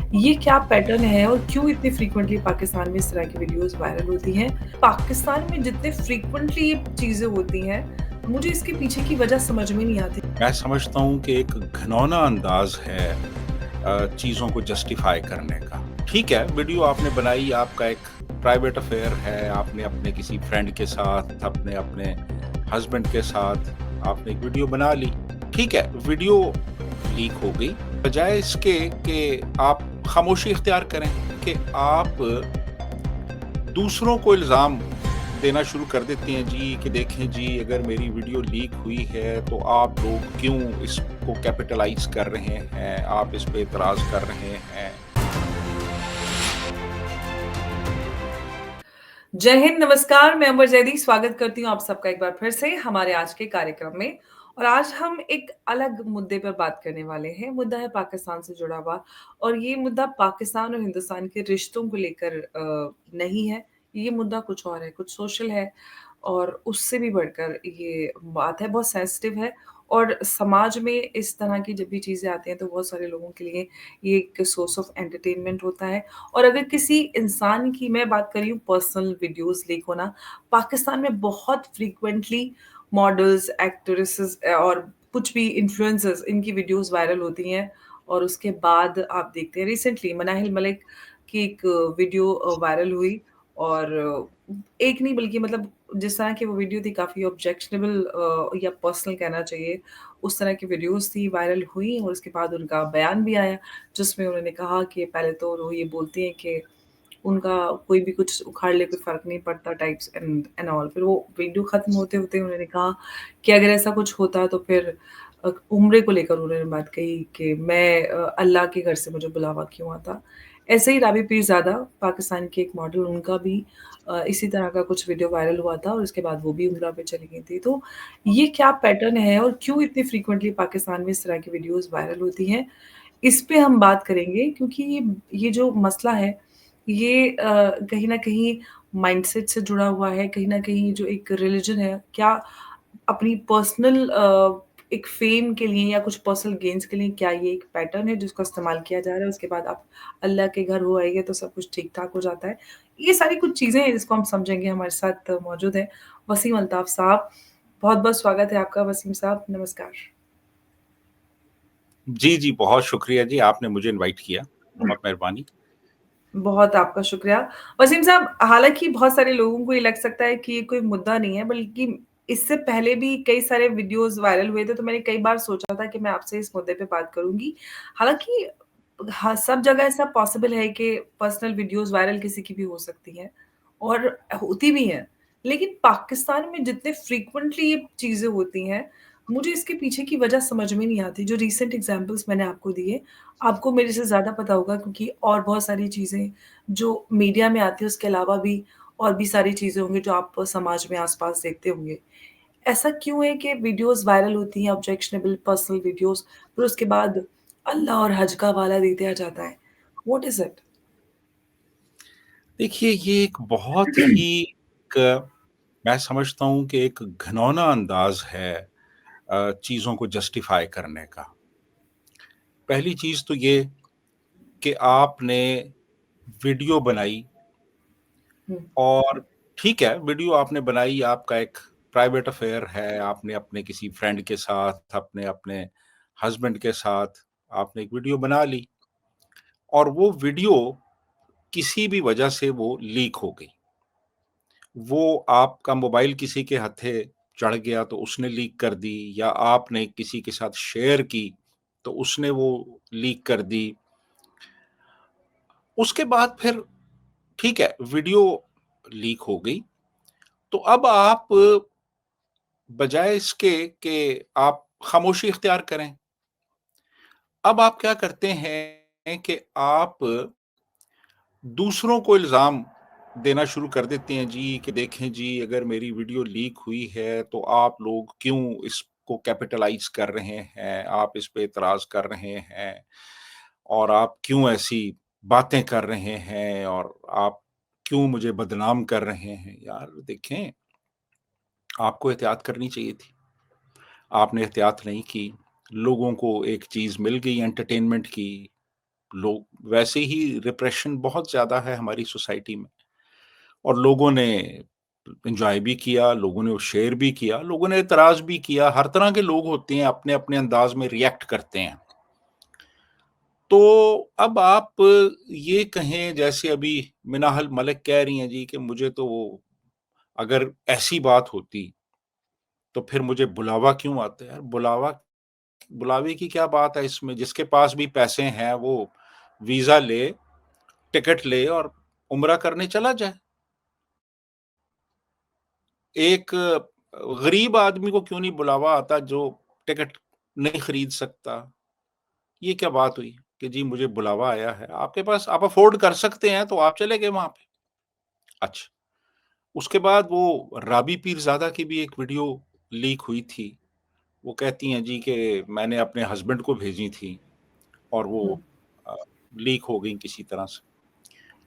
ये क्या पैटर्न है और क्यों इतनी फ्रीक्वेंटली पाकिस्तान में इस तरह की वीडियोस वायरल होती हैं? पाकिस्तान में जितने फ्रीक्वेंटली ये चीज़ें होती हैं, मुझे इसके पीछे की वजह समझ में नहीं आती। मैं समझता हूँ कि एक घिनौना अंदाज है चीज़ों को जस्टिफाई करने का। ठीक है, वीडियो आपने बनाई, आपका एक प्राइवेट अफेयर है, आपने अपने किसी फ्रेंड के साथ, अपने अपने हस्बैंड के साथ आपने एक वीडियो बना ली। ठीक है, वीडियो लीक हो गई। बजाय इसके कि आप खामोशी इख्तियार करें, कि आप दूसरों को इल्ज़ाम देना शुरू कर देती हैं जी, कि देखें जी, अगर मेरी वीडियो लीक हुई है तो आप लोग क्यों इसको कैपिटलाइज़ कर रहे हैं, आप इस पे एतराज़ कर रहे हैं। जय हिंद, नमस्कार, मैं अमर जैदी स्वागत करती हूँ आप सबका एक बार फिर से हमारे आज के कार्यक्रम में। और आज हम एक अलग मुद्दे पर बात करने वाले हैं। मुद्दा है पाकिस्तान से जुड़ा हुआ और ये मुद्दा पाकिस्तान और हिंदुस्तान के रिश्तों को लेकर नहीं है। ये मुद्दा कुछ और है, कुछ सोशल है और उससे भी बढ़कर ये बात है, बहुत सेंसिटिव है और समाज में इस तरह की जब भी चीज़ें आती हैं तो बहुत सारे लोगों के लिए ये एक सोर्स ऑफ एंटरटेनमेंट होता है। और अगर किसी इंसान की मैं बात कर रही हूँ पर्सनल वीडियोज़ लीक होना, पाकिस्तान में बहुत फ्रीक्वेंटली मॉडल्स, एक्ट्रेसेस और कुछ भी इन्फ्लुएंसर्स इनकी वीडियोज़ वायरल होती हैं और उसके बाद आप देखते हैं रिसेंटली मनाहिल मलिक की एक वीडियो वायरल हुई और एक नहीं बल्कि मतलब जिस तरह की वो वीडियो थी काफ़ी ऑब्जेक्शनेबल या पर्सनल कहना चाहिए, उस तरह की वीडियोज़ थी, वायरल हुई और उसके बाद उनका बयान भी आया जिसमें उन्होंने कहा कि पहले तो वो ये बोलती हैं कि उनका कोई भी कुछ उखाड़ ले कोई फ़र्क नहीं पड़ता टाइप्स एंड ऑल। फिर वो वीडियो ख़त्म होते-होते उन्होंने कहा कि अगर ऐसा कुछ होता तो फिर उम्रे को लेकर उन्होंने बात कही कि मैं अल्लाह के घर से मुझे बुलावा क्यों आता। ऐसे ही राबी पीरज़ादा पाकिस्तान की एक मॉडल उनका भी इसी तरह का कुछ वीडियो वायरल हुआ था और उसके बाद वो भी उम्रा पे चली गई थी। तो ये क्या पैटर्न है और क्यों इतनी फ्रीक्वेंटली पाकिस्तान में इस तरह की वीडियोज़ वायरल होती हैं? इस पे हम बात करेंगे क्योंकि ये जो मसला है, ये कहीं न कहीं माइंडसेट से जुड़ा हुआ है, कहीं न कहीं जो एक रिलिजन है, क्या अपनी पर्सनल एक फ़ेम के लिए या कुछ पर्सनल गेन्स के लिए क्या ये एक पैटर्न है जिसका इस्तेमाल किया जा रहा है, उसके बाद आप अल्लाह के घर हो आइए तो सब कुछ ठीक-ठाक हो जाता है। ये सारी कुछ चीज़ें हैं जिसको हम समझेंगे, हमारे साथ मौजूद हैं वसीम अल्ताफ़ साहब। बहुत-बहुत स्वागत है आपका वसीम साहब, नमस्कार। जी, जी, बहुत शुक्रिया जी, आपने मुझे इनवाइट किया, बहुत मेहरबानी। बहुत आपका शुक्रिया। वसीम साहब, हालाँकि बहुत सारे लोगों को ये लग सकता है कि ये कोई मुद्दा नहीं है, बल्कि इससे पहले भी कई सारे वीडियोज़ वायरल हुए थे, तो मैंने कई बार सोचा था कि मैं आपसे इस मुद्दे पे बात करूँगी। हालाँकि हाँ, सब जगह ऐसा पॉसिबल है कि पर्सनल वीडियोज़ वायरल किसी की भी हो सकती हैं और होती भी हैं। लेकिन पाकिस्तान में जितने फ्रीक्वेंटली ये चीज़ें होती हैं, मुझे इसके पीछे की वजह समझ में नहीं आती। जो रीसेंट एग्ज़ाम्पल्स मैंने आपको दिए, आपको मेरे से ज़्यादा पता होगा क्योंकि और बहुत सारी चीज़ें जो मीडिया में आती है उसके अलावा भी और भी सारी चीज़ें होंगी जो आप समाज में आस-पास देखते होंगे। ऐसा क्यों है कि वीडियोज़ वायरल होती हैं ऑब्जेक्शनेबल पर्सनल वीडियोज़ फिर उसके बाद अल्लाह और हज का हवाला दे दिया जाता है। What is it? देखिए, ये एक बहुत ही एक मैं समझता हूँ कि एक घिनौना अंदाज है चीज़ों को जस्टिफाई करने का। पहली चीज़ तो ये कि आपने वीडियो बनाई हुँ, और ठीक है, वीडियो आपने बनाई, आपका एक प्राइवेट अफेयर है, आपने अपने किसी फ्रेंड के साथ, अपने अपने हस्बैंड के साथ आपने एक वीडियो बना ली और वो वीडियो किसी भी वजह से वो लीक हो गई। वो आपका मोबाइल किसी के हत्थे चढ़ गया तो उसने लीक कर दी, या आपने किसी के साथ शेयर की तो उसने वो लीक कर दी। उसके बाद फिर ठीक है, वीडियो लीक हो गई, तो अब आप बजाय इसके कि आप खामोशी इख्तियार करें, अब आप क्या करते हैं कि आप दूसरों को इल्ज़ाम देना शुरू कर देते हैं जी, कि देखें जी, अगर मेरी वीडियो लीक हुई है तो आप लोग क्यों इसको कैपिटलाइज़ कर रहे हैं, आप इस पे एतराज़ कर रहे हैं और आप क्यों ऐसी बातें कर रहे हैं और आप क्यों मुझे बदनाम कर रहे हैं। यार देखें, आपको एहतियात करनी चाहिए थी, आपने एहतियात नहीं की, लोगों को एक चीज़ मिल गई एंटरटेनमेंट की, लोग वैसे ही रिप्रेशन बहुत ज़्यादा है हमारी सोसाइटी में और लोगों ने एन्जॉय भी किया, लोगों ने वो शेयर भी किया, लोगों ने एतराज़ भी किया, हर तरह के लोग होते हैं, अपने-अपने अंदाज़ में रिएक्ट करते हैं। तो अब आप ये कहें जैसे अभी मिनाहल मलिक कह रही हैं जी कि मुझे तो वो अगर ऐसी बात होती, तो फिर मुझे बुलावा क्यों आता है? यार बुलावे की क्या बात है इसमें? जिसके पास भी पैसे हैं वो वीज़ा ले, टिकट ले और उम्रा करने चला जाए। एक गरीब आदमी को क्यों नहीं बुलावा आता जो टिकट नहीं खरीद सकता? ये क्या बात हुई कि जी मुझे बुलावा आया है, आपके पास आप अफ़ोर्ड कर सकते हैं तो आप चले गए वहाँ पे। अच्छा, उसके बाद वो राबी पीरज़ादा की भी एक वीडियो लीक हुई थी। वो कहती हैं जी कि मैंने अपने हस्बैंड को भेजी थी और वो हुँ, अ, लीक हो गई किसी तरह से।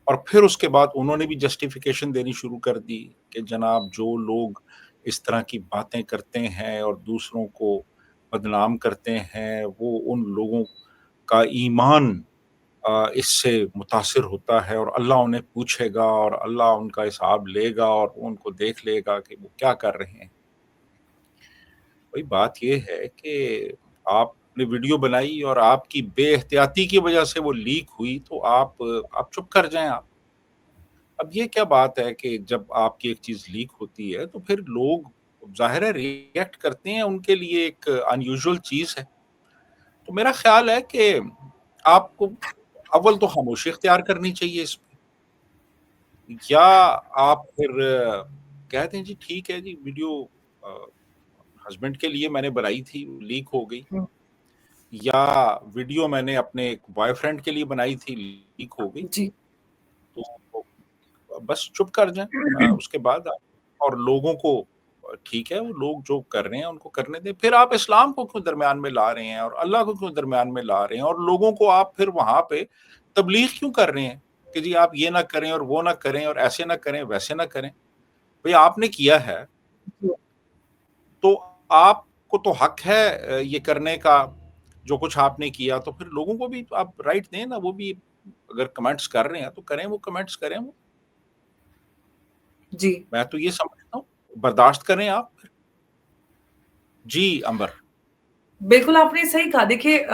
और फिर उसके बाद उन्होंने भी जस्टिफ़िकेशन देनी शुरू कर दी कि जनाब जो लोग इस तरह की बातें करते हैं और दूसरों को बदनाम करते हैं, वो उन लोगों का ईमान इससे मुतासिर होता है और अल्लाह उन्हें पूछेगा और अल्लाह उनका हिसाब लेगा और वो उनको देख लेगा कि वो क्या कर रहे हैं। वही बात ये है कि आपने वीडियो बनाई और आपकी बेएहतियाती की वजह से वो लीक हुई, तो आप चुप कर जाएँ आप। अब ये क्या बात है कि जब आपकी एक चीज़ लीक होती है, तो फिर लोग ज़ाहिर है रिएक्ट करते हैं, उनके लिए एक अनयूजुअल चीज़ है। तो मेरा ख़्याल है कि आपको अव्वल तो खामोशी इख्तियार करनी चाहिए इस पे या आप फिर कह दें जी ठीक है जी वीडियो अ, हस्बैंड के लिए मैंने बनाई थी, लीक हो गई हुँ, या वीडियो मैंने अपने एक बॉयफ्रेंड के लिए बनाई थी, लीक हो गई, जी। तो बस चुप कर जाएँ उसके बाद आप और लोगों को ठीक है, वो लोग जो कर रहे हैं उनको करने दें। फिर आप इस्लाम को क्यों दरमियान में ला रहे हैं और अल्लाह को क्यों दरमियान में ला रहे हैं और लोगों को आप फिर वहाँ पे तबलीग क्यों कर रहे हैं कि जी आप ये ना करें और वो ना करें और ऐसे ना करें, वैसे ना करें। भई आपने किया है, जी, तो आपको तो हक है ये करने का, जो कुछ आपने किया, तो फिर लोगों को भी आप राइट दें ना, वो भी अगर कमेंट्स कर रहे हैं, तो करें वो कमेंट्स करें वो। जी। मैं तो ये समझता हूँ, बर्दाश्त करें आप। जी, अंबर। बिल्कुल, आपने सही कहा। देखिए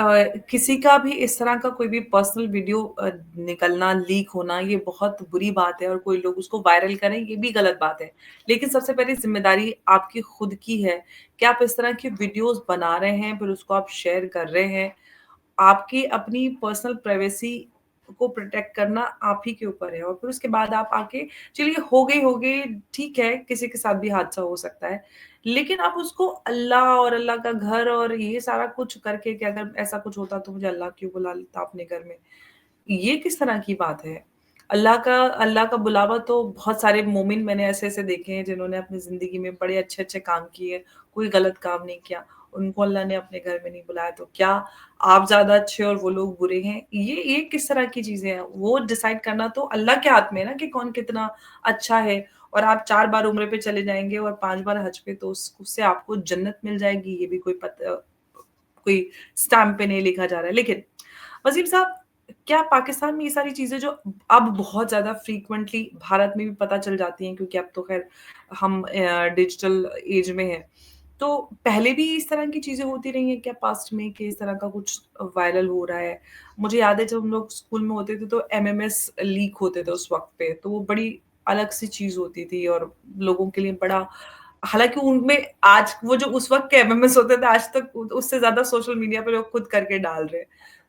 किसी का भी इस तरह का कोई भी पर्सनल वीडियो निकलना, लीक होना ये बहुत बुरी बात है और कोई लोग उसको वायरल करें ये भी गलत बात है। लेकिन सबसे पहली ज़िम्मेदारी आपकी खुद की है कि आप इस तरह की वीडियोज़ बना रहे हैं, फिर उसको आप शेयर कर रहे हैं। आपकी अपनी पर्सनल प्राइवेसी को प्रोटेक्ट करना आप ही के ऊपर है और फिर उसके बाद आप आके चलिए हो गई, ठीक है, किसी के साथ भी हादसा हो सकता है। लेकिन आप उसको अल्लाह और अल्लाह का घर और ये सारा कुछ करके कि अगर ऐसा कुछ होता तो मुझे अल्लाह क्यों बुला लेता अपने घर में। ये किस तरह की बात है? अल्लाह का बुलावा तो बहुत सारे मोमिन मैंने ऐसे-ऐसे देखे हैं जिन्होंने अपनी ज़िंदगी में बड़े अच्छे-अच्छे काम किए, कोई गलत काम नहीं किया, उनको अल्लाह ने अपने घर में नहीं बुलाया, तो क्या आप ज़्यादा अच्छे और वो लोग बुरे हैं? ये किस तरह की चीज़ें हैं? वो डिसाइड करना तो अल्लाह के हाथ में है ना कि कौन कितना अच्छा है और आप 4 बार उम्रे पे चले जाएँगे और 5 बार हज पे तो उससे आपको जन्नत मिल जाएगी, ये भी कोई स्टैम्प पे नहीं लिखा जा रहा है। लेकिन वसीम साहब, क्या पाकिस्तान में ये सारी चीज़ें जो अब बहुत ज़्यादा फ्रीक्वेंटली भारत में भी पता चल जाती हैं क्योंकि अब तो ख़ैर हम डिजिटल एज में हैं। तो पहले भी इस तरह की चीज़ें होती रही हैं क्या पास्ट में कि इस तरह का कुछ वायरल हो रहा है? मुझे याद है जब हम लोग स्कूल में होते थे तो एमएमएस लीक होते थे उस वक़्त पे, तो वो बड़ी अलग-सी चीज़ होती थी और लोगों के लिए बड़ा हालाँकि उनमें आज वो जो उस वक़्त के एमएमएस होते थे आज तक उ उससे ज़्यादा सोशल मीडिया पे लोग खुद करके डाल रहे हैं।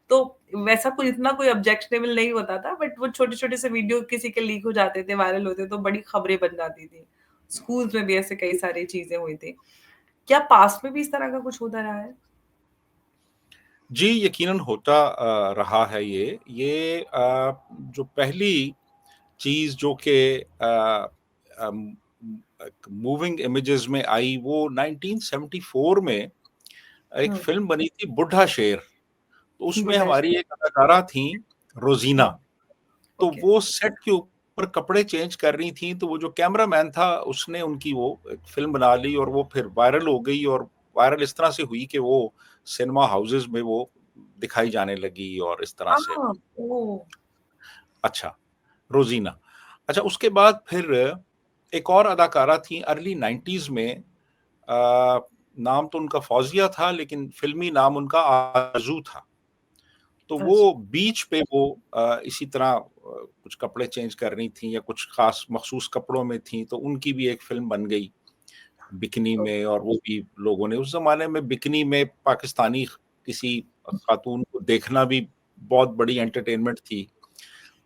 तो वैसा कोई इतना कोई ऑब्जेक्शनेबल नहीं होता था बट वो छोटे-छोटे से वीडियो किसी के लीक हो जाते थे, वायरल होते तो बड़ी खबरें बन जाती थी। स्कूल्स में भी ऐसे कई सारी चीज़ें हुई थी। क्या पास्ट में भी इस तरह का कुछ होता रहा है? जी, यकीनन होता रहा है ये। ये जो पहली चीज़ जो कि अम, एक मूविंग इमेजेस में आई वो 1974 में एक हुँ, फ़िल्म बनी थी बुड्ढा शेर। तो उसमें बुड्ढा हमारी एक अदाकारा थीं रोज़ीना। हुँ, तो ओके, वो सेट के ऊपर कपड़े चेंज कर रही थीं, तो वो जो कैमरामैन था उसने उनकी वो एक फ़िल्म बना ली और वो फिर वायरल हो गई और वायरल इस तरह से हुई कि वो सिनेमा हाउसेज़ में वो दिखाई जाने लगी और इस तरह से। हाँ, ओह! अच्छा, रोज़ीना। अच्छा, उसके बाद फिर एक और अदाकारा थी अर्ली 90s में, नाम तो उनका फौजिया था लेकिन फ़िल्मी नाम उनका आरज़ू था। तो वो अच्छा, बीच पे वो इसी तरह कुछ कपड़े चेंज कर रही थीं या कुछ ख़ास मख़सूस कपड़ों में थीं, तो उनकी भी एक फ़िल्म बन गई बिकिनी ओह! में, और वो भी लोगों ने उस ज़माने में बिकिनी में पाकिस्तानी किसी ख़ातून को देखना भी बहुत बड़ी एंटरटेनमेंट थी।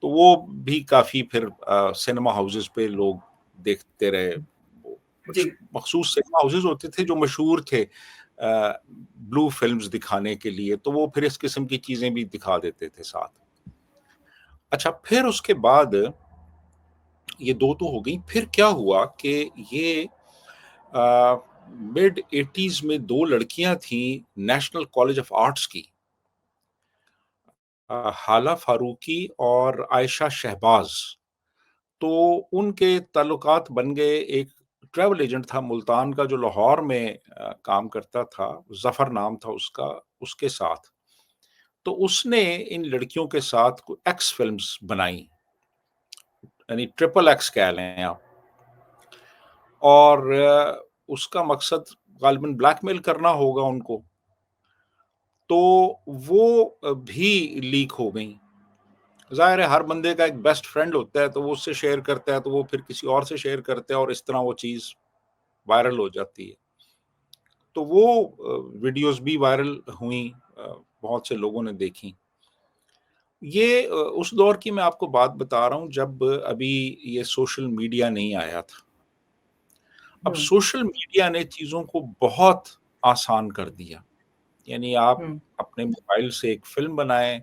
तो वो भी काफ़ी फिर सिनेमा हाउसेज़ पे लोग देखते रहे। वो कुछ जी, मख़सूस सिनेमा हाउसेज़ होते थे जो मशहूर थे ब्लू फ़िल्म्स दिखाने के लिए, तो वो फिर इस किस्म की चीज़ें भी दिखा देते थे साथ। अच्छा, फिर उसके बाद ये 2 तो हो गई, फिर क्या हुआ कि ये अ, मिड 80s में 2 लड़कियाँ थीं नेशनल कॉलेज ऑफ आर्ट्स की, हाला फारूकी और आयशा शहबाज़। तो उनके ताल्लुकात बन गए, एक ट्रैवल एजेंट था मुल्तान का जो लाहौर में काम करता था, ज़फ़र नाम था उसका, उसके साथ। तो उसने इन लड़कियों के साथ एक्स फ़िल्म्स बनाई, यानी ट्रिपल एक्स कह लें आप। और उसका मकसद ग़ालिबन ब्लैकमेल करना होगा उनको। तो वो भी लीक हो गईं। ज़ाहिर है हर बंदे का एक बेस्ट फ्रेंड होता है, तो वो उससे शेयर करता है, तो वो फिर किसी और से शेयर करता है और इस तरह वो चीज़ वायरल हो जाती है। तो वो वीडियोज़ भी वायरल हुईं, बहुत से लोगों ने देखी। ये उस दौर की मैं आपको बात बता रहा हूँ जब अभी ये सोशल मीडिया नहीं आया था। अब हुँ, सोशल मीडिया ने चीज़ों को बहुत आसान कर दिया। यानी आप हुँ, अपने मोबाइल से एक फ़िल्म बनाएँ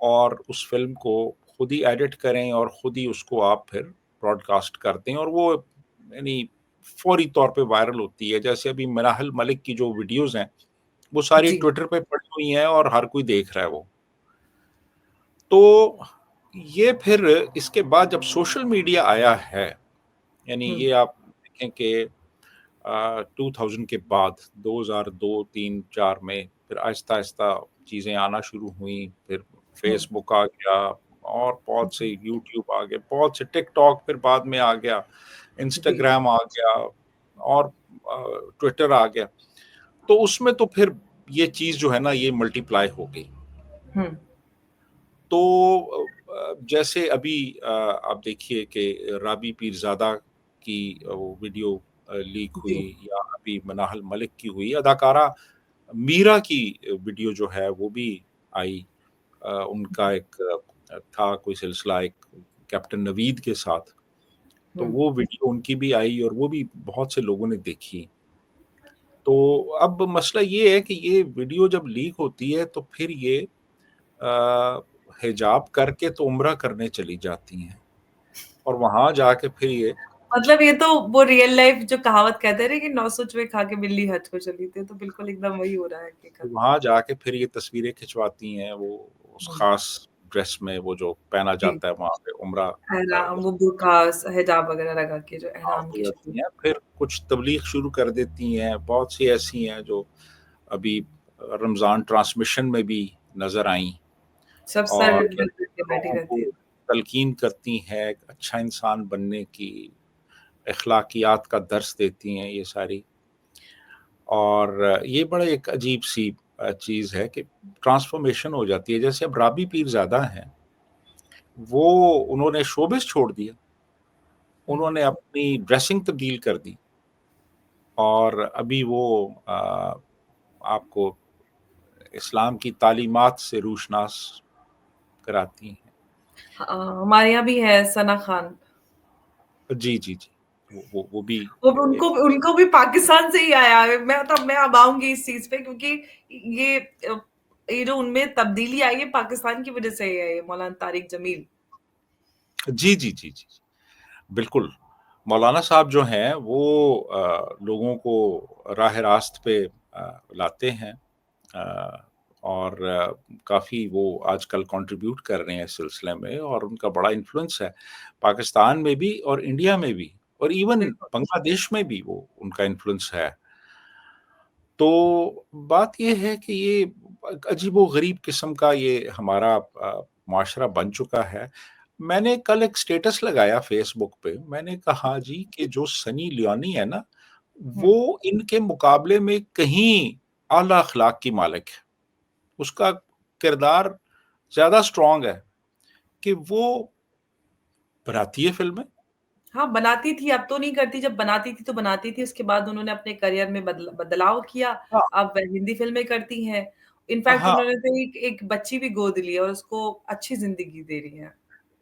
और उस फ़िल्म को खुद ही एडिट करें और खुद ही उसको आप फिर ब्रॉडकास्ट कर दें, और वो यानी फ़ौरी तौर पे वायरल होती है। जैसे अभी मनाहल मलिक की जो वीडियोज़ हैं, वो सारी जी, ट्विटर पे पड़ी हुई हैं और हर कोई देख रहा है वो। तो ये फिर इसके बाद जब सोशल मीडिया आया है, यानी हुँ, ये आप देखें कि 2000 के बाद 2002, 3, 4 में फिर आहिस्ता-आहिस्ता चीज़ें आना शुरू हुईं, फिर हुँ, फ़ेसबुक आ गया और बहुत से जी, यूट्यूब आ गए, बहुत से टिकटॉक फिर बाद में आ गया, जी, इंस्टाग्राम आ गया और ट्विटर आ गया। तो उसमें तो फिर ये चीज़ जो है ना ये मल्टीप्लाई हो गई। हुँ, तो जैसे अभी आप देखिए कि राबी पीरज़ादा की वो वीडियो लीक हुई, जी, या अभी मनाहल मलिक की हुई, अदाकारा मीरा की वीडियो जो है वो भी आई। उनका एक था कोई सिलसिला एक कैप्टन नवीद के साथ, तो हुँ, वो वीडियो उनकी भी आई और वो भी बहुत से लोगों ने देखी। तो अब मसला ये है कि ये वीडियो जब लीक होती है तो फिर ये हिजाब करके तो उम्रा करने चली जाती हैं और वहाँ जाके फिर ये मतलब ये तो वो रियल लाइफ जो कहावत कहते हैं ना कि 900 चूहे खा के बिल्ली हज को चली थी, तो बिल्कुल एकदम वही हो रहा है हकीकत में। वहाँ जाके फिर ये तस्वीरें खिंचवाती हैं, वो उस हुँ, ख़ास ड्रेस में वो जो पहना जी, जाता है वहाँ पे उम्रा एहराम वो जब बुर्का, हिजाब वगैरह लगा के जो हाँ, एहराम हो की शक्ल जाती हैं, फिर कुछ तबलीग शुरू कर देती हैं, बहुत सी ऐसी हैं जो अभी रमज़ान ट्रांसमिशन में भी नज़र आईं सब सर और ढक के बैठी लोगों रहती को है। तलकीन करती हैं, एक अच्छा इंसान बनने की, अखलाकियात का दर्स देती हैं ये सारी। और ये बड़ा एक अजीब-सी चीज़ है कि ट्रांसफ़ॉर्मेशन हो जाती है। जैसे अब राबी पीरज़ादा हैं, वो उन्होंने शोबिज़ छोड़ दिया, हुँ, उन्होंने अपनी ड्रेसिंग तब्दील कर दी और अभी वो आपको इस्लाम की तालीमात से रूशनास कराती हैं। हमारे यहाँ भी है सना खान। जी, जी, जी। वो भी वो भी एक उनको भी पाकिस्तान से ही आया है। मैं अब आऊँगी इस चीज़ पे क्योंकि ये ये जो उनमें तब्दीली आई है पाकिस्तान की वज़ह से ही है ये मौलाना तारिक जमील। जी, जी, जी, जी। बिल्कुल, मौलाना साहब जो हैं वो लोगों को राह-ए-रास्त पे लाते हैं, अ, और काफ़ी वो आजकल कंट्रीब्यूट कर रहे हैं इस सिलसिले में और उनका बड़ा इन्फ्लुएंस है, पाकिस्तान में भी और इंडिया में भी और इवन बिल्कुल। बांग्लादेश में भी वो उनका इन्फ्लुएंस है। तो बात ये है कि ये अजीबो-गरीब किस्म का ये हमारा माशरा बन चुका है। मैंने कल एक स्टेटस लगाया फ़ेसबुक पे, मैंने कहा जी कि जो सनी लियोनी है ना, हुँ। वो इनके मुकाबले में कहीं आला अखलाक की मालिक है। उसका किरदार ज़्यादा स्ट्रॉन्ग है कि वो बनाती है फ़िल्में। हाँ, बनाती थी, अब तो नहीं करती, जब बनाती थी तो बनाती थी, उसके बाद उन्होंने अपने करियर में बदलाव किया, हाँ, अब वह हिंदी फ़िल्में करती हैं। इनफैक्ट हाँ, उन्होंने तो एक एक बच्ची भी गोद ली है और उसको अच्छी ज़िंदगी दे रही हैं।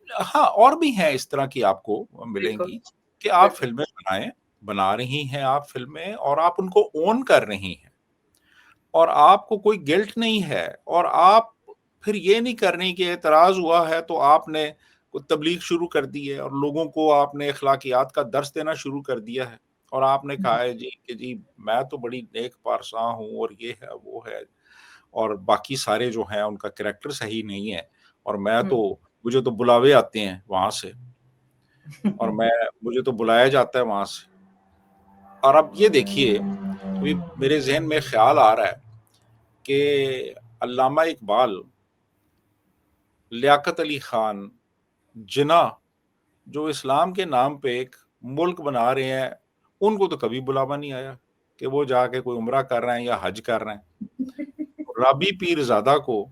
हाँ, और भी हैं इस तरह की आपको बिल्कुल, मिलेंगी कि आप बिल्कुल। फ़िल्में बना रही हैं आप फ़िल्में और आप उनको ओन कर रही हैं और आपको कोई गिल्ट नहीं है और आप फिर ये नहीं कर रही कि एतराज़ हुआ है तो आपने कोई तबलीग शुरू कर दी है और लोगों को आपने अखलाकियात का दर्स देना शुरू कर दिया है और आपने कहा हुँ, है जी कि जी मैं तो बड़ी नेक पारसा हूँ और ये है, वो है और बाकी सारे जो हैं उनका करैक्टर सही नहीं है और मैं हुँ। तो मुझे तो बुलावे आते हैं वहाँ से और मुझे तो बुलाया जाता है वहाँ से। और अब ये देखिए, अभी मेरे ज़हन में ख़्याल आ रहा है कि अल्लामा इक़बाल, लियाकत अली ख़ान, जिन्ना, जो इस्लाम के नाम पे एक मुल्क बना रहे हैं, उनको तो कभी बुलावा नहीं आया कि वो जाके कोई उम्रा कर रहे हैं या हज कर रहे हैं। राबी पीरज़ादा को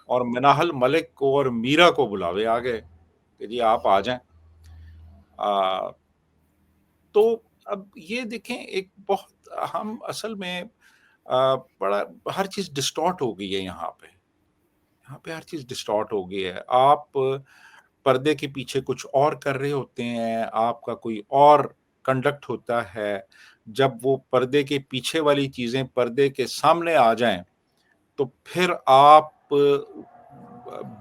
और मिनाहल मलिक को और मीरा को बुलावे आ गए कि जी आप आ जाएँ। अ, तो अब ये देखें एक बहुत हम असल में बड़ा हर चीज़ डिस्टॉर्ट हो गई है यहाँ पे। यहाँ पे हर चीज़ डिस्टॉर्ट हो गई है। आप पर्दे के पीछे कुछ और कर रहे होते हैं, आपका कोई और कंडक्ट होता है। जब वो पर्दे के पीछे वाली चीज़ें पर्दे के सामने आ जाएँ, तो फिर आप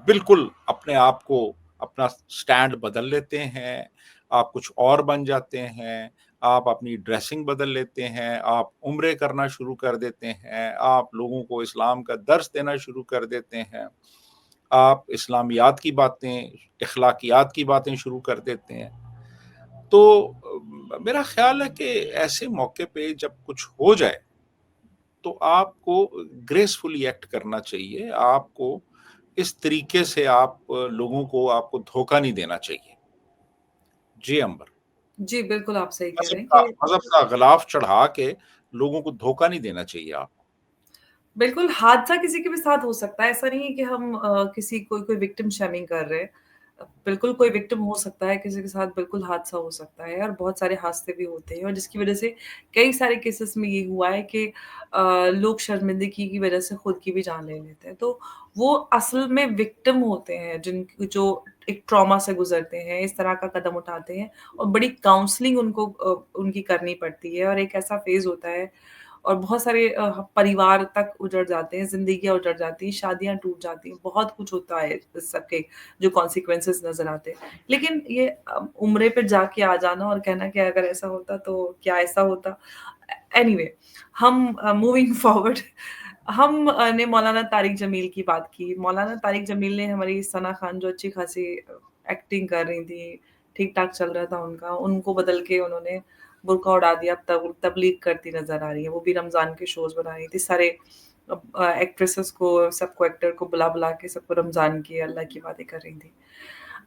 बिल्कुल अपने आप को अपना स्टैंड बदल लेते हैं, आप कुछ और बन जाते हैं, आप अपनी ड्रेसिंग बदल लेते हैं, आप उम्रे करना शुरू कर देते हैं, आप लोगों को इस्लाम का दर्स देना शुरू कर देते हैं, आप इस्लामियात की बातें, अखलाकियात की बातें शुरू कर देते हैं। तो मेरा ख़्याल है कि ऐसे मौके पे जब कुछ हो जाए तो आपको ग्रेसफुली एक्ट करना चाहिए। आपको इस तरीके से आप लोगों को आपको धोखा नहीं देना चाहिए। जी, अंबर। जी, बिल्कुल आप सही कह मज़हब रहे हैं का कि मज़हब का ग़िलाफ़ चढ़ा के लोगों को धोखा नहीं देना चाहिए आपको। बिल्कुल, हादसा किसी के भी साथ हो सकता है, ऐसा नहीं है कि हम किसी कोई विक्टिम शेमिंग कर रहे हैं। बिल्कुल कोई विक्टिम हो सकता है, किसी के साथ बिल्कुल हादसा हो सकता है और बहुत सारे हादसे भी होते हैं और जिसकी वज़ह से कई सारे केसेस में ये हुआ है कि लोग शर्मिंदगी की वज़ह से खुद की भी जान ले लेते हैं। तो वो असल में विक्टिम होते हैं जो एक ट्रॉमा से गुज़रते हैं, इस तरह का कदम उठाते हैं और बड़ी काउंसलिंग उनको उनकी करनी पड़ती है और एक ऐसा फ़ेज़ होता है और बहुत सारे परिवार तक उजड़ जाते हैं, ज़िंदगियाँ उजड़ जाती हैं, शादियाँ टूट जाती हैं, बहुत कुछ होता है इस सब के जो कॉन्सिक्वेंसेस नज़र आते हैं। लेकिन ये उम्रे पे जाके आ जाना और कहना कि अगर ऐसा होता तो क्या ऐसा होता? एनीवे हम मूविंग फॉरवर्ड हम ने मौलाना तारिक जमील की बात की। मौलाना तारिक जमील ने हमारी सना खान जो अच्छी खासी एक्टिंग कर रही थी, ठीक-ठाक चल रहा था उनका, उनको बदल के उन्होंने बुर्का उड़ा दिया, अब तबलीग करती नज़र आ रही हैं। वो भी रमज़ान के शोज़ बना रही थी। सारे एक्ट्रेसेस को, सबको एक्टर को बुला-बुला के सबको रमज़ान की, अल्लाह की बातें कर रही थी।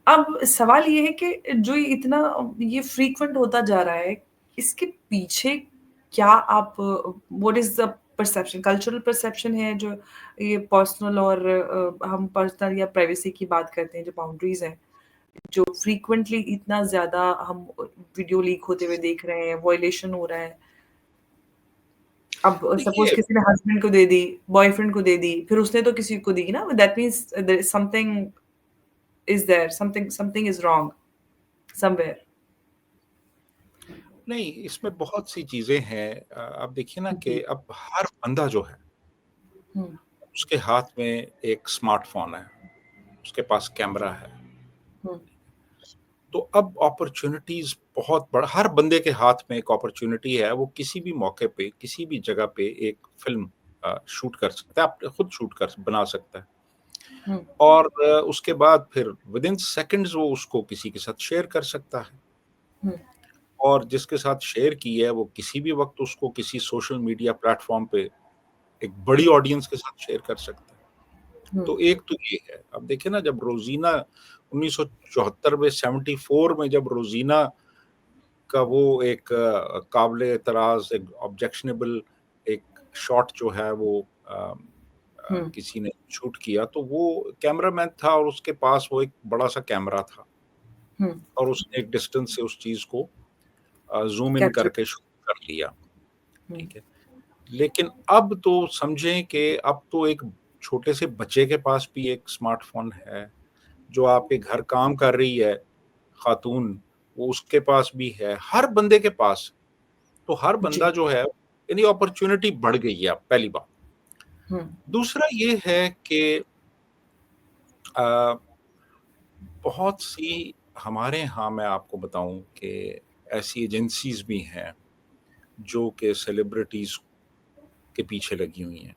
अब सवाल ये है कि जो ये इतना ये फ्रीक्वेंट होता जा रहा है, इसके पीछे क्या आप what is the perception cultural perception है जो ये पर्सनल और हम पर्सनल या प्राइवेसी की बात करते हैं, जो बाउंड्रीज़ हैं, जो फ्रीक्वेंटली इतना ज़्यादा हम वीडियो लीक होते हुए देख रहे हैं, वॉयलेशन हो रहा है। अब सपोज़ देखिए, किसी ने हस्बैंड को दे दी, बॉयफ्रेंड को दे दी, फिर उसने तो किसी को दी ना, that means there is something is there, something something is wrong somewhere. नहीं इसमें बहुत सी चीज़ें हैं। आप देखिए ना कि जी। अब हर बंदा जो है, हुँ, उसके हाथ में एक स्मार्टफ़ोन है, उसके पास कैमरा है। हुँ, तो अब अपॉर्च्युनिटीज़ बहुत बड़ा हर बंदे के हाथ में एक अपॉर्च्युनिटी है, वो किसी भी मौके पे, किसी भी जगह पे एक फ़िल्म शूट कर सकता है, आप खुद शूट कर बना सकता है हुँ, और उसके बाद फिर विदिन सेकंड्स वो उसको किसी के साथ शेयर कर सकता है। हुँ, और जिसके साथ शेयर की है वो किसी भी वक़्त उसको किसी सोशल मीडिया प्लेटफ़ॉर्म पे एक बड़ी ऑडियंस के साथ शेयर कर सकता है। हुँ, तो एक तो ये है। अब देखिए ना, जब रोज़ीना 1974 में 74 में जब रोज़ीना का वो एक काबिले एतराज़ एक ऑब्जेक्शनेबल एक शॉट जो है वो हुँ, किसी ने शूट किया, तो वो कैमरामैन था और उसके पास वो एक बड़ा-सा कैमरा था हुँ, और उसने एक डिस्टेंस से उस चीज़ को ज़ूम इन कैप्चर करके शूट कर लिया, हुँ, ठीक है। लेकिन अब तो समझें कि अब तो एक छोटे से बच्चे के पास भी एक स्मार्टफ़ोन है, जो आपके घर काम कर रही है खातून, वो उसके पास भी है, हर बंदे के पास। तो हर बंदा जी, जो है यानी अपॉर्च्युनिटी बढ़ गई है अब पहली बात। हुँ, दूसरा ये है कि अ, बहुत सी हमारे यहाँ मैं आपको बताऊँ कि ऐसी एजेंसीज़ भी हैं, जो कि सेलिब्रिटीज़ के पीछे लगी हुई हैं,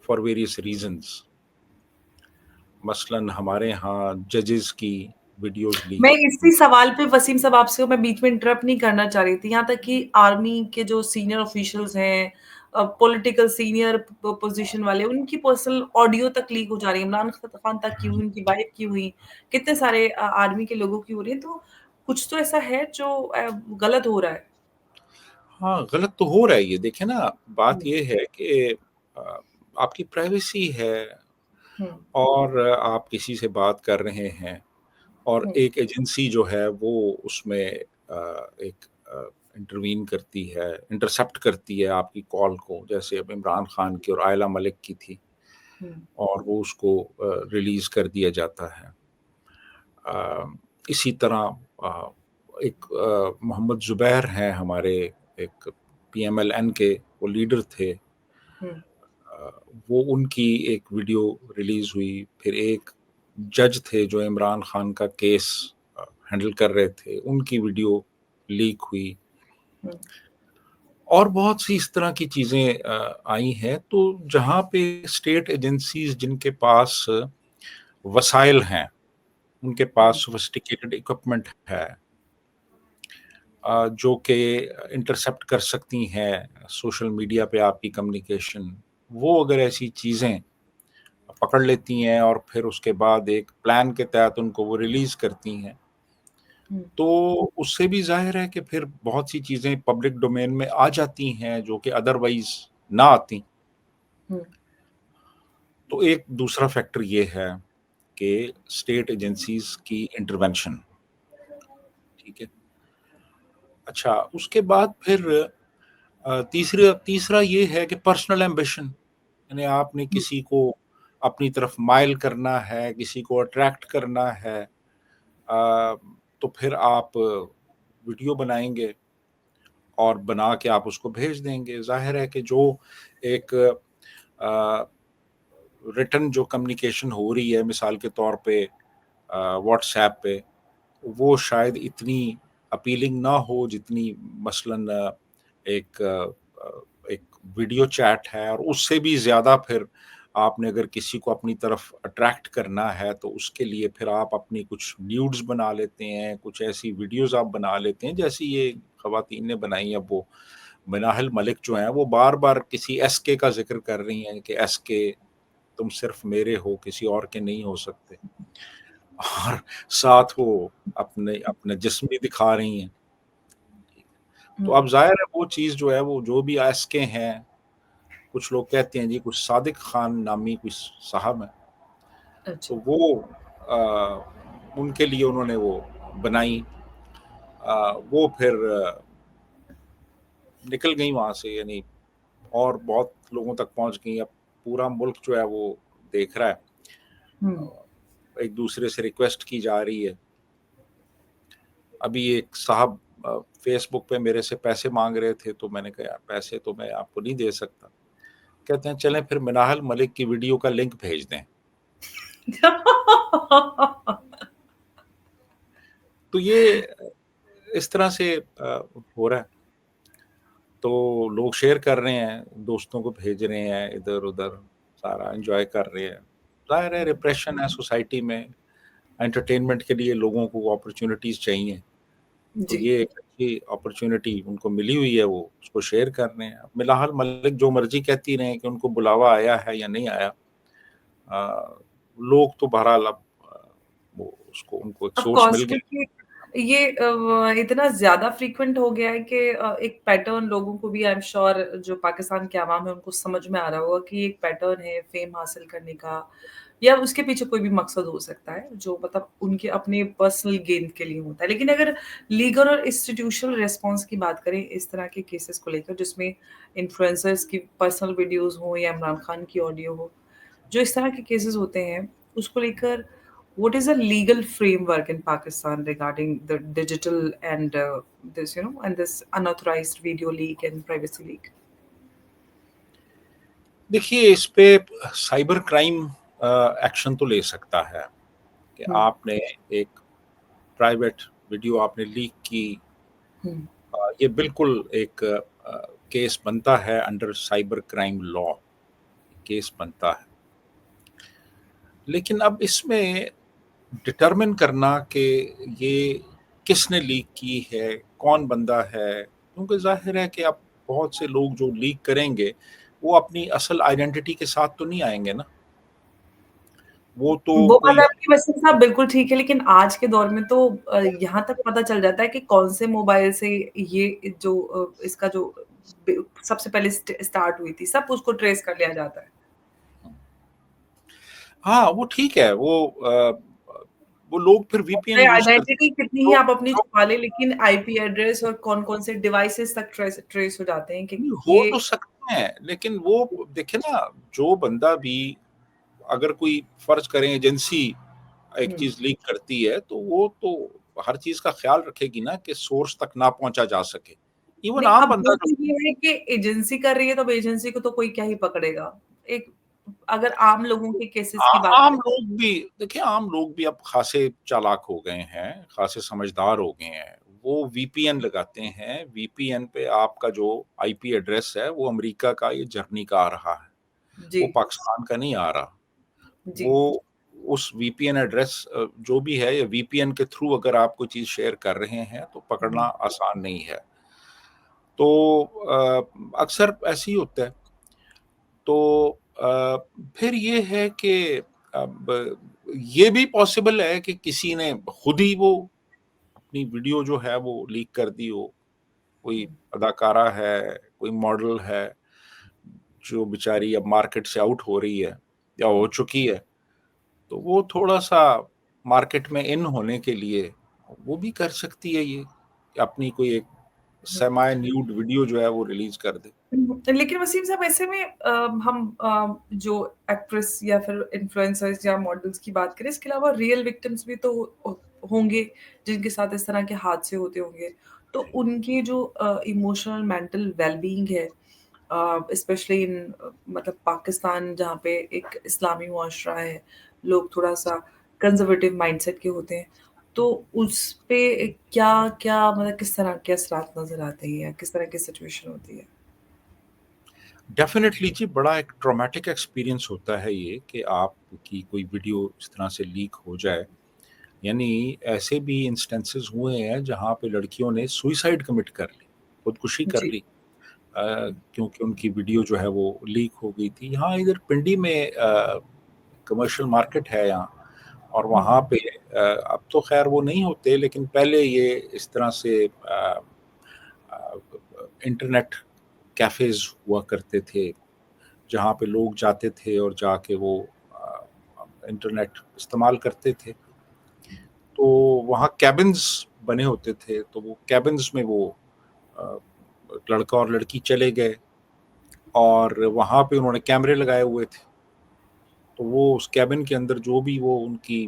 फॉर वेरियस रीज़न्स। मसलन हमारे यहाँ जजेस की वीडियोज़ लीक मैं होती इसी हैं। सवाल पे वसीम साहब आपसे मैं बीच में इंटरप्ट नहीं करना चाह रही थी। यहाँ तक कि आर्मी के जो सीनियर ऑफिशियल्स हैं पॉलिटिकल सीनियर पोजीशन वाले, उनकी पर्सनल ऑडियो तक लीक हो जा रही है। इमरान ख खान तक की हुई, उनकी वाइफ की हुई, कितने सारे आर्मी के लोगों की हो रही है। तो कुछ तो ऐसा है जो गलत हो रहा है। हाँ, गलत तो हो रहा है ये। देखिए ना, बात हुँ, ये है कि अ, आपकी प्राइवेसी है हुँ, और आप किसी से बात कर रहे हैं और हुँ, एक एजेंसी जो है वो उसमें एक इंटरवीन करती है, इंटरसेप्ट करती है आपकी कॉल को, जैसे अब इमरान खान की और आयला मलिक की थी हुँ, और वो उसको रिलीज़ कर दिया जाता है। इसी तरह एक मोहम्मद ज़ुबैर हैं हमारे एक पीएमएलएन के वो लीडर थे। हुँ, अ, वो उनकी एक वीडियो रिलीज़ हुई, फिर एक जज थे जो इमरान खान का केस हैंडल कर रहे थे, उनकी वीडियो लीक हुई हुँ, और बहुत सी इस तरह की चीज़ें आई हैं, तो जहाँ पे स्टेट एजेंसीज़ जिनके पास वसाइल हैं, उनके पास हुँ, सोफिस्टिकेटेड इक्विपमेंट है जो कि इंटरसेप्ट कर सकती हैं सोशल मीडिया पे आपकी कम्युनिकेशन, वो अगर ऐसी चीज़ें पकड़ लेती हैं और फिर उसके बाद एक प्लान के तहत उनको वो रिलीज़ करती हैं, हुँ, तो उससे भी ज़ाहिर है कि फिर बहुत सी चीज़ें पब्लिक डोमेन में आ जाती हैं जो कि अदरवाइज़ ना आती। हुँ, तो एक दूसरा फैक्टर ये है कि स्टेट एजेंसीज़ की इंटरवेंशन, ठीक है? अच्छा, उसके बाद फिर तीसरा ये है कि पर्सनल एम्बिशन यानी आपने हुँ, किसी को अपनी तरफ माइल करना है, किसी को अट्रैक्ट करना है तो फिर आप वीडियो बनाएँगे और बना के आप उसको भेज देंगे। ज़ाहिर है कि जो एक अ, रिटन जो कम्युनिकेशन हो रही है मिसाल के तौर पे व्हाट्सऐप पे, वो शायद इतनी अपीलिंग ना हो जितनी मसलन एक एक वीडियो चैट है और उससे भी ज़्यादा फिर आपने अगर किसी को अपनी तरफ अट्रैक्ट करना है, तो उसके लिए फिर आप अपनी कुछ न्यूड्स बना लेते हैं, कुछ ऐसी वीडियोज़ आप बना लेते हैं, जैसी ये ख़वातीन ने बनाई है वो मिनाहल मलिक जो हैं, वो बार-बार किसी एसके का ज़िक्र कर रही हैं कि एसके तुम सिर्फ़ मेरे हो, किसी और के नहीं हो सकते और साथ वो अपने अपना जिस्म भी दिखा रही हैं। तो हुँ, अब ज़ाहिर है वो चीज़ जो है वो जो भी एसके हैं, कुछ लोग कहते हैं जी कुछ सादिक खान नामी कोई साहब हैं, तो अच्छा। वो उनके लिए उन्होंने वो बनाई। वो फिर निकल गई वहाँ से यानी और बहुत लोगों तक पहुँच गई। अब पूरा मुल्क जो है वो देख रहा है। हुँ, एक दूसरे से रिक्वेस्ट की जा रही है। अभी एक साहब फ़ेसबुक पे मेरे से पैसे माँग रहे थे, तो मैंने कहा यार पैसे तो मैं आपको नहीं दे सकता। कहते हैं चलें फिर मिनाहल मलिक की वीडियो का लिंक भेज दें। तो ये इस तरह से हो रहा है। तो लोग शेयर कर रहे हैं, दोस्तों को भेज रहे हैं इधर-उधर, सारा एन्जॉय कर रहे हैं। ज़ाहिर है रिप्रेशन है सोसाइटी में, एंटरटेनमेंट के लिए लोगों को अपॉर्च्युनिटीज़ चाहिए। तो जी। ये एक अच्छी अपॉर्च्युनिटी उनको मिली हुई है, वो उसको शेयर कर रहे हैं। अब मिलाहल मलिक जो मर्ज़ी कहती रहें कि उनको बुलावा आया है या नहीं आया, लोग तो बहरहाल अब वो उसको उनको एक ऑफ़ सोर्स कोर्स मिल गया। क्योंकि ये इतना ज़्यादा फ्रीक्वेंट हो गया है कि एक पैटर्न लोगों को भी आई एम श्योर जो पाकिस्तान के अवाम है उनको समझ में आ रहा होगा कि एक पैटर्न है फ़ेम हासिल करने का या उसके पीछे कोई भी मकसद हो सकता है, जो मतलब उनके अपने पर्सनल गेन के लिए होता है। लेकिन अगर लीगल और इंस्टीट्यूशनल रिस्पॉन्स की बात करें इस तरह के केसेज़ को लेकर जिसमें इन्फ्लुएंसर्स की पर्सनल वीडियोज़ हों या इमरान खान की ऑडियो हो, जो इस तरह के केसेस होते हैं, उसको लेकर what is a legal framework in Pakistan regarding the digital and this, you know, and this unauthorized video leak and privacy leak? देखिए, इस पे साइबर क्राइम एक्शन तो ले सकता है कि Hmm. आपने एक प्राइवेट वीडियो आपने लीक की। Hmm. ये बिल्कुल एक केस बनता है under cyber crime law, case बनता है। लेकिन अब इसमें डिटरमिन करना कि ये किसने लीक की है, कौन बंदा है, क्योंकि ज़ाहिर है कि अब बहुत से लोग जो लीक करेंगे, वो अपनी असल आइडेंटिटी के साथ तो नहीं आएँगे ना। वो तो वो बात कोई आपकी वैसे साहब बिल्कुल ठीक है, लेकिन आज के दौर में तो यहाँ तक पता चल जाता है कि कौन से मोबाइल से ये जो इसका जो सबसे पहले स्टार्ट हुई थी, सब उसको ट्रेस कर लिया जाता है। हाँ, वो ठीक है, वो लोग फिर वीपीएन चाहे यूज़ करते आइडेंटिटी हैं। कितनी ही जो आप अपनी जो छुपा लें, लेकिन आईपी एड्रेस और कौन-कौन से डिवाइसेज़ तक ट्रेस हो जाते हैं कि नहीं, हो ये तो सकते हैं, लेकिन वो देखिए ना, जो बंदा भी अगर कोई फ़र्ज़ करें एजेंसी एक हुँ। चीज़ लीक करती है, तो वो तो हर चीज़ का ख़्याल रखेगी ना कि सोर्स तक ना पहुँचा जा सके। इवन नहीं, आम अब बंदा वो जो तो ये है कि एजेंसी कर रही है, तो अब एजेंसी को तो कोई क्या ही पकड़ेगा। एक अगर आम लोगों के केसेस आ की बात आम करें लोग भी देखिए, आम लोग भी अब ख़ासे चालाक हो गए हैं, ख़ासे समझदार हो गए हैं। वो वीपीएन लगाते हैं, वीपीएन पे आपका जो आईपी एड्रेस है, वो अमेरिका का या जर्मनी का आ रहा है, जी, वो पाकिस्तान का नहीं आ रहा। जी। वो उस वीपीएन एड्रेस जो भी है या वीपीएन के थ्रू अगर आप कोई चीज़ शेयर कर रहे हैं, तो पकड़ना हुँ, आसान नहीं है। तो अक्सर ऐसे ही होता है। तो फिर ये है कि अब ये भी पॉसिबल है कि किसी ने खुद ही वो अपनी वीडियो जो है वो लीक कर दी हो। कोई हुँ। अदाकारा है, कोई मॉडल है, जो बेचारी अब मार्केट से आउट हो रही है या हो चुकी है, तो वो थोड़ा-सा मार्केट में इन होने के लिए वो भी कर सकती है ये, कि अपनी कोई एक हुँ। सेमी न्यूड वीडियो जो है वो रिलीज़ कर दे। लेकिन वसीम साहब ऐसे में हम जो एक्ट्रेस या फिर इन्फ्लुएंसर्स या मॉडल्स की बात करें, इसके अलावा रियल विक्टिम्स भी तो होंगे, जिनके साथ इस तरह के हादसे होते होंगे। तो उनकी जो इमोशनल मेंटल वेल-बीइंग है स्पेशली इन मतलब पाकिस्तान जहाँ पे एक इस्लामी मुआशरा है, लोग थोड़ा-सा कंज़र्वेटिव माइंडसेट के होते हैं। तो उस पे क्या-क्या मतलब किस तरह के असरात नज़र आते हैं? किस तरह की सिचुएशन होती है? डेफ़िनेटली जी, बड़ा एक ट्रॉमेटिक एक्सपीरियंस होता है ये कि आपकी कोई वीडियो इस तरह से लीक हो जाए। यानी ऐसे भी इंस्टेंसेस हुए हैं जहाँ पे लड़कियों ने सुसाइड कमिट कर ली, खुदकुशी कर जी। ली, क्योंकि उनकी वीडियो जो है वो लीक हो गई थी। यहाँ इधर पिंडी में कमर्शियल मार्केट है यहाँ, और हुँ, वहाँ पे अब तो ख़ैर वो नहीं होते, लेकिन पहले ये इस तरह से अ, इंटरनेट कैफ़ेज़ हुआ करते थे, जहाँ पे लोग जाते थे और जाके वो इंटरनेट इस्तेमाल करते थे। तो वहाँ केबिन्स बने होते थे, तो वो केबिन्स में वो अ, लड़का और लड़की चले गए और वहाँ पे उन्होंने कैमरे लगाए हुए थे। तो वो उस केबिन के अंदर जो भी वो उनकी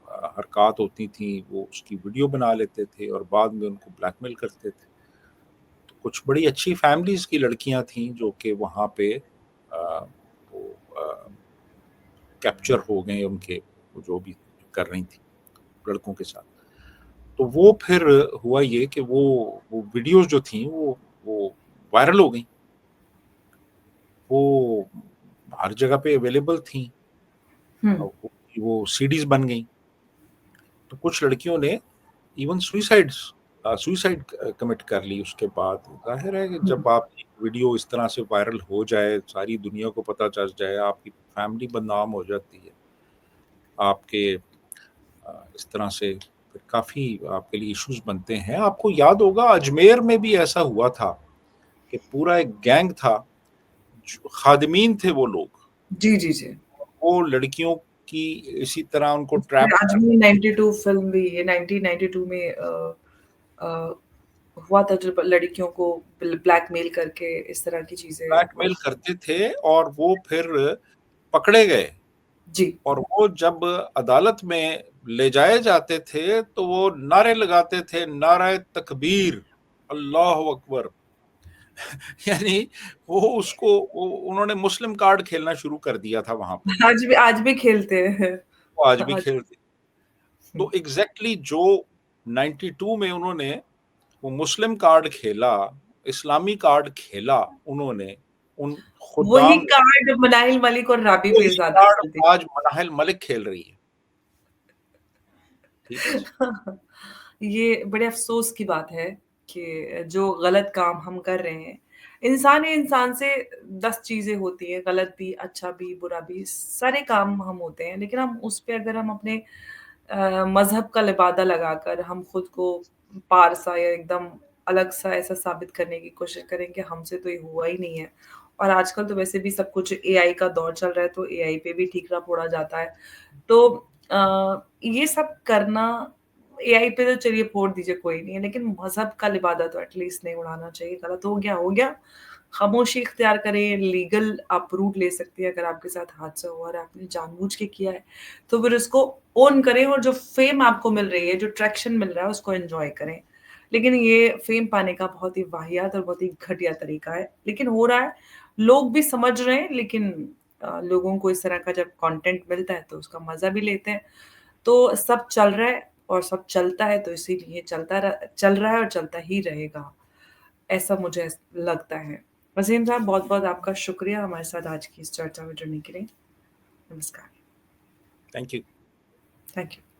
हरकत होती थी, वो उसकी वीडियो बना लेते थे और बाद में उनको ब्लैकमेल करते थे। तो कुछ बड़ी अच्छी फैमिलीज़ की लड़कियाँ थीं जो कि वहाँ पे वो कैप्चर हो गए उनके, वो जो भी कर रही थी लड़कों के साथ। तो वो फिर हुआ ये कि वो वीडियोज़ जो थी वो वायरल हो गईं। वो हर जगह पे अवेलेबल थीं, हुँ, वो सीडीज़ बन गईं। तो कुछ लड़कियों ने इवन सुसाइड्स सुसाइड कमिट कर ली उसके बाद। ज़ाहिर है कि हुँ। जब आपकी वीडियो इस तरह से वायरल हो जाए, सारी दुनिया को पता चल जाए, आपकी फैमिली बदनाम हो जाती है। आपके इस तरह से फिर काफ़ी आपके लिए इश्यूज़ बनते हैं। आपको याद होगा अजमेर में भी ऐसा हुआ था कि पूरा एक गैंग था, जो खादिमीन थे वो लोग। जी, जी, जी। वो लड़कियों की इसी तरह उनको उसमें ट्रैप कर आजमी 92 फ़िल्म भी है, 1992 में अ, हुआ था जब लड़कियों को ब्लैकमेल करके इस तरह की चीज़ें ब्लैकमेल करते थे और वो फिर पकड़े गए। जी। और वो जब अदालत में ले जाए जाते थे, तो वो नारे लगाते थे, नारे तकबीर, अल्लाहु अकबर। यानी वो उन्होंने मुस्लिम कार्ड खेलना शुरू कर दिया था वहाँ पे। आज भी खेलते हैं। वो आज भी आज खेलते। हुँ। तो एग्ज़ैक्टली जो 92 में उन्होंने वो मुस्लिम कार्ड खेला, इस्लामी कार्ड खेला उन्होंने, उन वही खुद्दाम ने, कार्ड मनाहिल मलिक और राबी वही पीरज़ादा कार्ड खेलते आज मनाहिल मलिक खेल रही है। ठीक है जी। ये बड़े अफ़सोस की बात है कि जो गलत काम हम कर रहे हैं, इंसान ही इंसान से 10 चीज़ें होती हैं, गलत भी, अच्छा भी, बुरा भी, सारे काम हम होते हैं। लेकिन हम उस पे अगर हम अपने मज़हब का लिबादा लगाकर हम खुद को पार-सा या एकदम अलग-सा ऐसा साबित करने की कोशिश करें कि हमसे तो ये हुआ ही नहीं है। और आजकल तो वैसे भी सब कुछ एआई का दौर चल रहा है, तो एआई पे भी ठीकरा फोड़ा जाता है। तो ये सब करना एआई पे तो चलिए फोड़ दीजिए कोई नहीं है, लेकिन मज़हब का लिबादा तो एटलीस्ट नहीं उड़ाना चाहिए, गलत हो गया। खामोशी इख्तियार करें, लीगल आप रूट ले सकती हैं अगर आपके साथ हादसा हुआ और आपने जानबूझ के किया है, तो फिर उसको ओन करें और जो फ़ेम आपको मिल रही है, जो ट्रैक्शन मिल रहा है, उसको एन्जॉय करें। लेकिन ये फ़ेम पाने का बहुत ही वाहियात और बहुत ही घटिया तरीका है, लेकिन हो रहा है, लोग भी समझ रहे हैं लेकिन लोगों को इस तरह का जब कंटेंट मिलता है तो उसका मज़ा भी लेते हैं। तो सब चल रहा है और सब चलता है तो इसीलिए चल रहा है और चलता ही रहेगा, ऐसा मुझे लगता है। वसीम साहब बहुत-बहुत आपका शुक्रिया हमारे साथ आज की इस चर्चा में जुड़ने के लिए। नमस्कार। Thank you. Thank you.